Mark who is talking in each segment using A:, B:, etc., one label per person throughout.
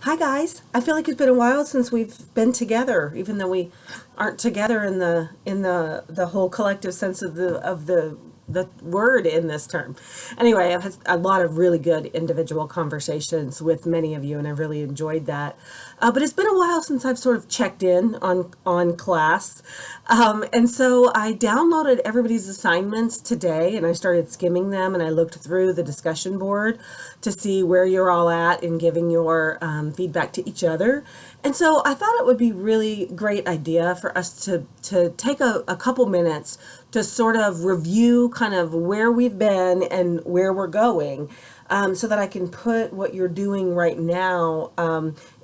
A: Hi guys. I feel like it's been a while since we've been together, even though we aren't together in the whole collective sense of the word in this term. Anyway, I've had a lot of really good individual conversations with many of you, and I've really enjoyed that. But it's been a while since I've sort of checked in on class, and so I downloaded everybody's assignments today, and I started skimming them, and I looked through the discussion board to see where you're all at in giving your feedback to each other. And so I thought it would be really great idea for us to take a couple minutes to sort of review kind of where we've been and where we're going, so that I can put what you're doing right now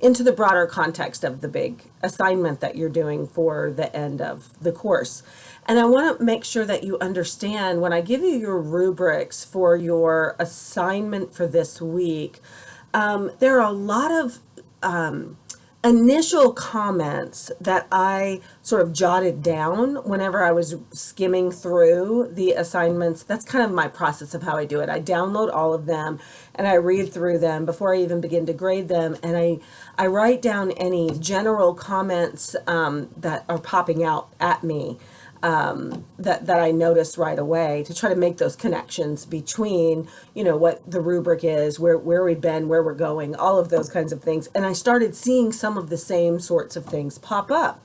A: into the broader context of the big assignment that you're doing for the end of the course. And I want to make sure that you understand when I give you your rubrics for your assignment for this week, there are a lot of initial comments that I sort of jotted down whenever I was skimming through the assignments. That's kind of my process of how I do it. I download all of them and I read through them before I even begin to grade them. And I write down any general comments that are popping out at me, that I noticed right away, to try to make those connections between, what the rubric is, where we've been, where we're going, all of those kinds of things. And I started seeing some of the same sorts of things pop up.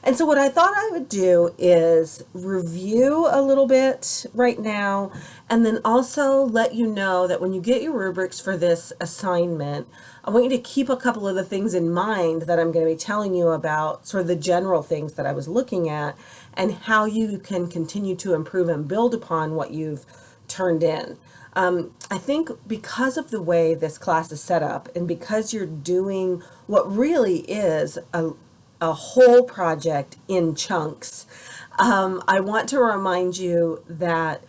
A: And so what I thought I would do is review a little bit right now, and then also let you know that when you get your rubrics for this assignment, I want you to keep a couple of the things in mind that I'm going to be telling you about, sort of the general things that I was looking at, and how you can continue to improve and build upon what you've turned in. I think because of the way this class is set up, and because you're doing what really is a whole project in chunks, I want to remind you that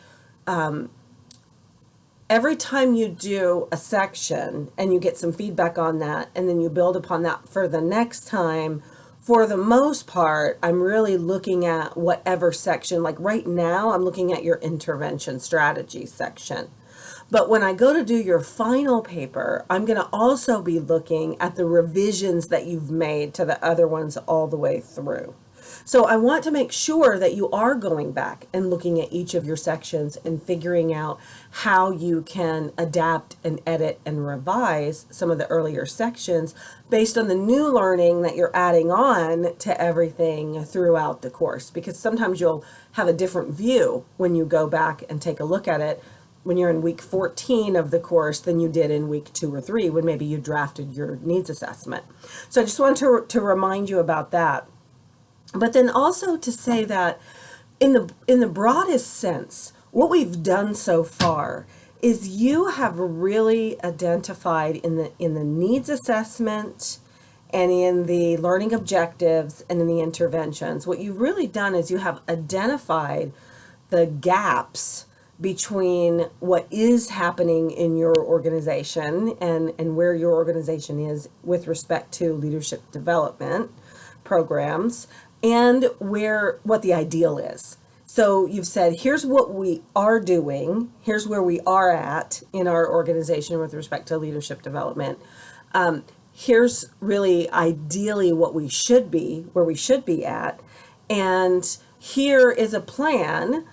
A: every time you do a section and you get some feedback on that, and then you build upon that for the next time, for the most part, I'm really looking at whatever section. Like right now, I'm looking at your intervention strategy section. But when I go to do your final paper, I'm going to also be looking at the revisions that you've made to the other ones all the way through. So I want to make sure that you are going back and looking at each of your sections and figuring out how you can adapt and edit and revise some of the earlier sections based on the new learning that you're adding on to everything throughout the course. Because sometimes you'll have a different view when you go back and take a look at it when you're in week 14 of the course than you did in week 2 or 3 when maybe you drafted your needs assessment. So I just want to remind you about that. But then also to say that in the broadest sense, what we've done so far is you have really identified in the needs assessment and in the learning objectives and in the interventions, what you've really done is you have identified the gaps between what is happening in your organization and where your organization is with respect to leadership development programs, and what the ideal is. So you've said, here's what we are doing, here's where we are at in our organization with respect to leadership development. Here's really ideally what we should be, where we should be at, and here is a plan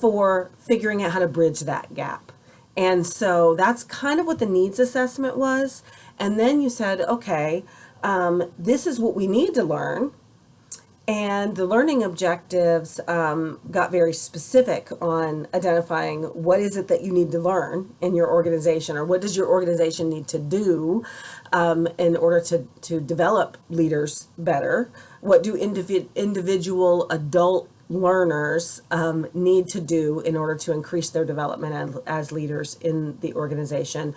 A: for figuring out how to bridge that gap. And so that's kind of what the needs assessment was. And then you said, okay, this is what we need to learn. And the learning objectives got very specific on identifying what is it that you need to learn in your organization, or what does your organization need to do in order to develop leaders better? What do individual adult learners need to do in order to increase their development as leaders in the organization?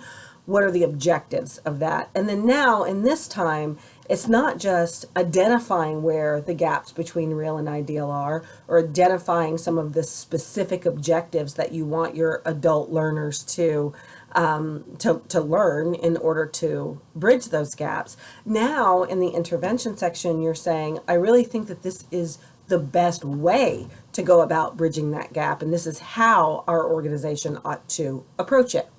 A: What are the objectives of that? And then now in this time, it's not just identifying where the gaps between real and ideal are, or identifying some of the specific objectives that you want your adult learners to learn in order to bridge those gaps. Now in the intervention section, you're saying, I really think that this is the best way to go about bridging that gap, and this is how our organization ought to approach it.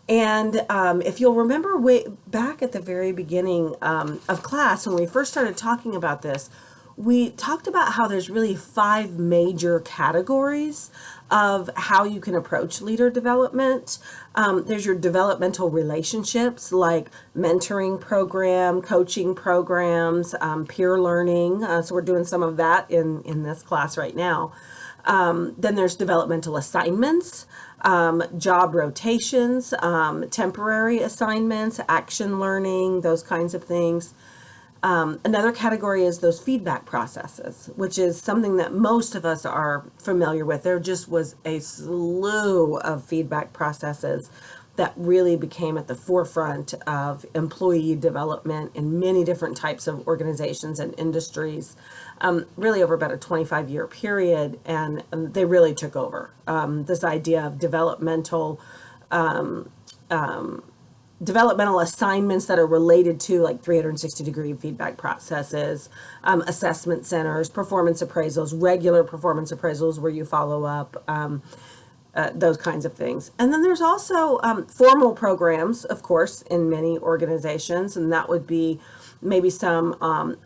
A: And if you'll remember way back at the very beginning of class, when we first started talking about this, we talked about how there's really 5 major categories of how you can approach leader development. There's your developmental relationships, like mentoring program, coaching programs, peer learning. So we're doing some of that in this class right now. Then there's developmental assignments, job rotations, temporary assignments, action learning, those kinds of things. Another category is those feedback processes, which is something that most of us are familiar with. There just was a slew of feedback processes that really became at the forefront of employee development in many different types of organizations and industries, really over about a 25-year period, and they really took over. This idea of developmental assignments that are related to like 360-degree feedback processes, assessment centers, performance appraisals, regular performance appraisals where you follow up, those kinds of things. And then there's also formal programs, of course, in many organizations, and that would be maybe some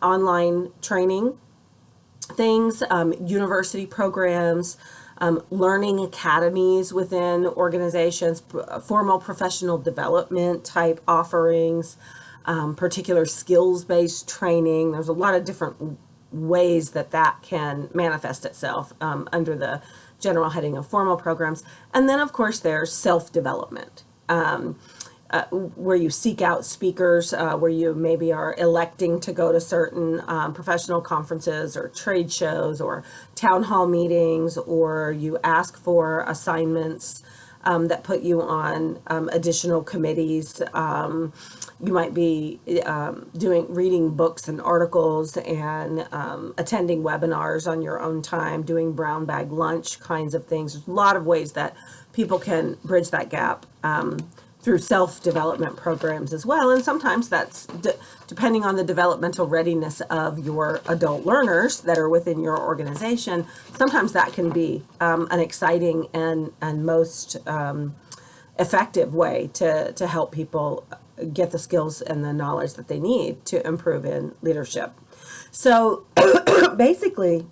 A: online training things, university programs, learning academies within organizations, formal professional development type offerings, particular skills-based training. There's a lot of different ways that can manifest itself under the general heading of formal programs. And then, of course, there's self-development, where you seek out speakers, where you maybe are electing to go to certain professional conferences or trade shows or town hall meetings, or you ask for assignments that put you on additional committees. You might be reading books and articles and attending webinars on your own time, doing brown bag lunch kinds of things. There's a lot of ways that people can bridge that gap through self-development programs as well. And sometimes that's depending on the developmental readiness of your adult learners that are within your organization. Sometimes that can be an exciting and most effective way to help people get the skills and the knowledge that they need to improve in leadership. So basically,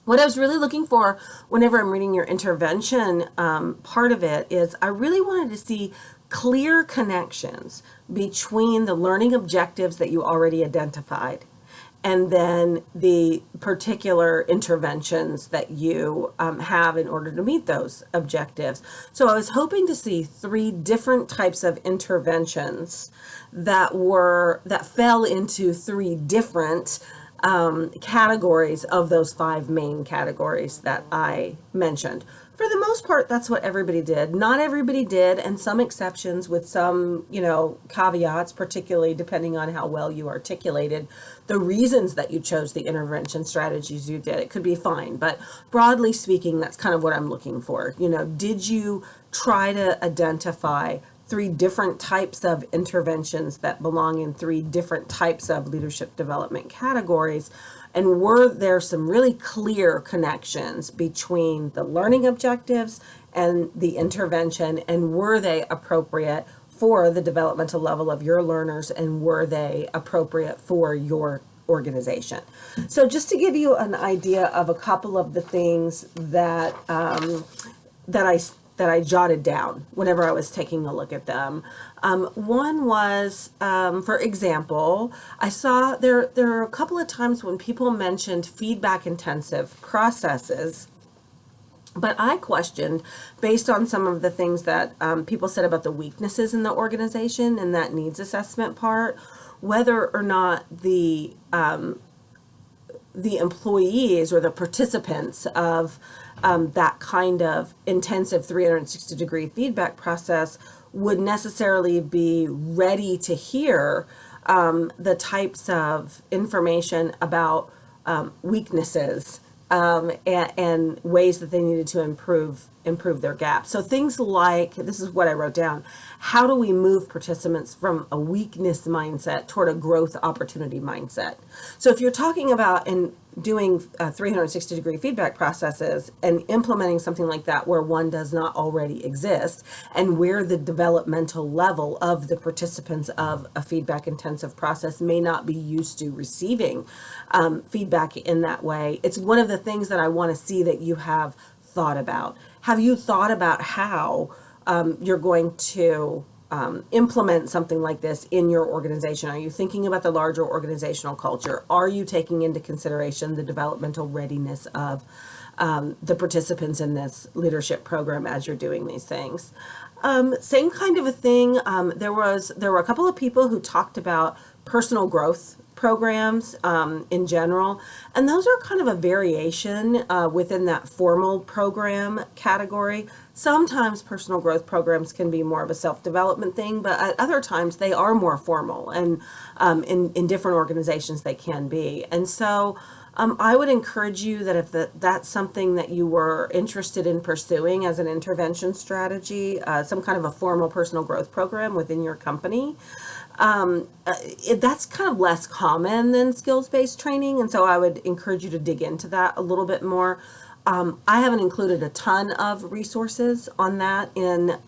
A: what I was really looking for whenever I'm reading your intervention part of it is I really wanted to see clear connections between the learning objectives that you already identified and then the particular interventions that you have in order to meet those objectives. So I was hoping to see 3 different types of interventions that fell into 3 different categories of those 5 main categories that I mentioned. For the most part, that's what everybody did. Not everybody did, and some exceptions with some, caveats, particularly depending on how well you articulated the reasons that you chose the intervention strategies you did. It could be fine, but broadly speaking, that's kind of what I'm looking for. Did you try to identify 3 different types of interventions that belong in 3 different types of leadership development categories? And were there some really clear connections between the learning objectives and the intervention? And were they appropriate for the developmental level of your learners? And were they appropriate for your organization? So just to give you an idea of a couple of the things that I jotted down whenever I was taking a look at them. One was, for example, I saw there are a couple of times when people mentioned feedback intensive processes, but I questioned, based on some of the things that people said about the weaknesses in the organization and that needs assessment part, whether or not the employees or the participants of that kind of intensive 360-degree feedback process would necessarily be ready to hear the types of information about weaknesses and ways that they needed to improve improve their gap. So things like, this is what I wrote down, how do we move participants from a weakness mindset toward a growth opportunity mindset? So if you're talking about in doing 360-degree feedback processes and implementing something like that where one does not already exist, and where the developmental level of the participants of a feedback intensive process may not be used to receiving feedback in that way, it's one of the things that I want to see that you have thought about. Have you thought about how you're going to implement something like this in your organization? Are you thinking about the larger organizational culture? Are you taking into consideration the developmental readiness of the participants in this leadership program as you're doing these things? Same kind of a thing. There were a couple of people who talked about personal growth programs in general, and those are kind of a variation within that formal program category. Sometimes personal growth programs can be more of a self-development thing, but at other times they are more formal, and in different organizations they can be. And so I would encourage you that if that's something that you were interested in pursuing as an intervention strategy, some kind of a formal personal growth program within your company, that's kind of less common than skills-based training. And so I would encourage you to dig into that a little bit more. I haven't included a ton of resources on that in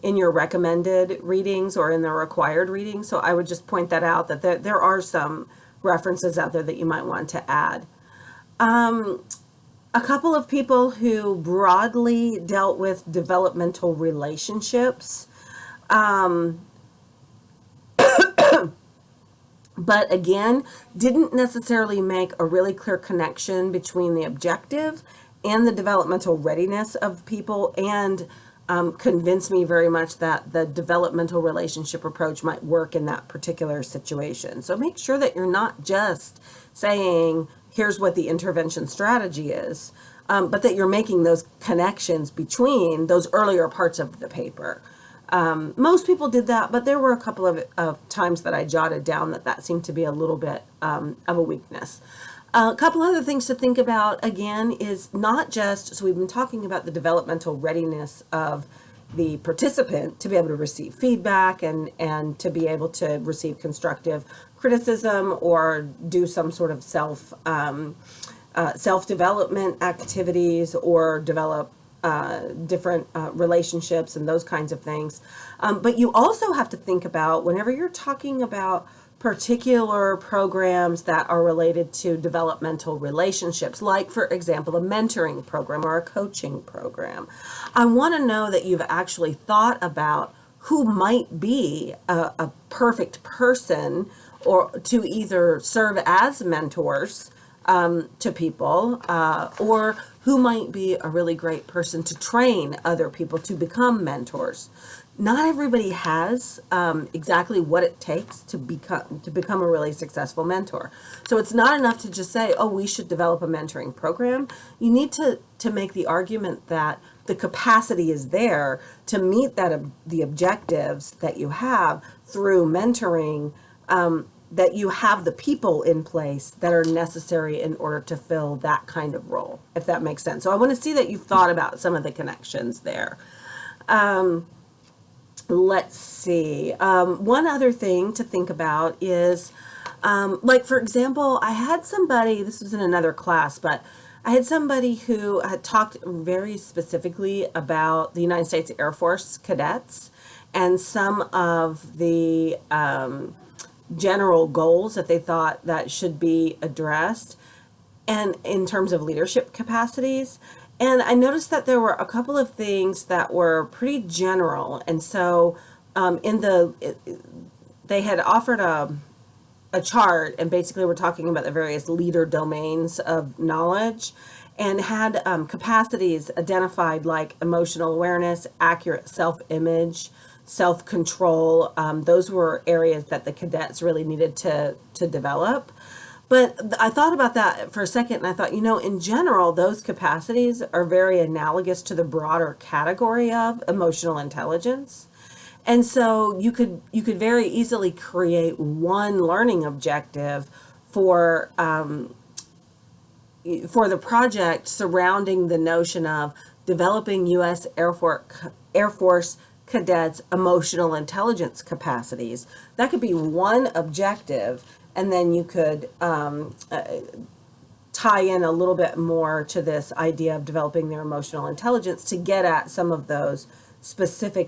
A: your recommended readings or in the required readings. So I would just point that out, that there are some references out there that you might want to add. A couple of people who broadly dealt with developmental relationships, but again, didn't necessarily make a really clear connection between the objective and the developmental readiness of people, and convinced me very much that the developmental relationship approach might work in that particular situation. So make sure that you're not just saying, here's what the intervention strategy is, but that you're making those connections between those earlier parts of the paper. Most people did that, but there were a couple of times that I jotted down that seemed to be a little bit of a weakness. A couple other things to think about, again, is not just, so we've been talking about the developmental readiness of the participant to be able to receive feedback and to be able to receive constructive criticism or do some sort of self-development activities or develop different relationships and those kinds of things. But you also have to think about, whenever you're talking about particular programs that are related to developmental relationships, like, for example, a mentoring program or a coaching program, I want to know that you've actually thought about who might be a perfect person or to either serve as mentors to people, or who might be a really great person to train other people to become mentors. Not everybody has exactly what it takes to become a really successful mentor. So it's not enough to just say, oh, we should develop a mentoring program. You need to make the argument that the capacity is there to meet the objectives that you have through mentoring, that you have the people in place that are necessary in order to fill that kind of role, if that makes sense. So I want to see that you've thought about some of the connections there. Let's see. One other thing to think about is, like, for example, I had somebody, this was in another class, but I had somebody who had talked very specifically about the United States Air Force cadets and some of the general goals that they thought that should be addressed, and in terms of leadership capacities. And I noticed that there were a couple of things that were pretty general. And so they had offered a chart, and basically we're talking about the various leader domains of knowledge, and had capacities identified like emotional awareness, accurate self-image, self-control. Those were areas that the cadets really needed to develop. But I thought about that for a second, and I thought, in general, those capacities are very analogous to the broader category of emotional intelligence. And so you could very easily create one learning objective for the project surrounding the notion of developing U.S. Air Force cadets' emotional intelligence capacities. That could be one objective, and then you could tie in a little bit more to this idea of developing their emotional intelligence to get at some of those specific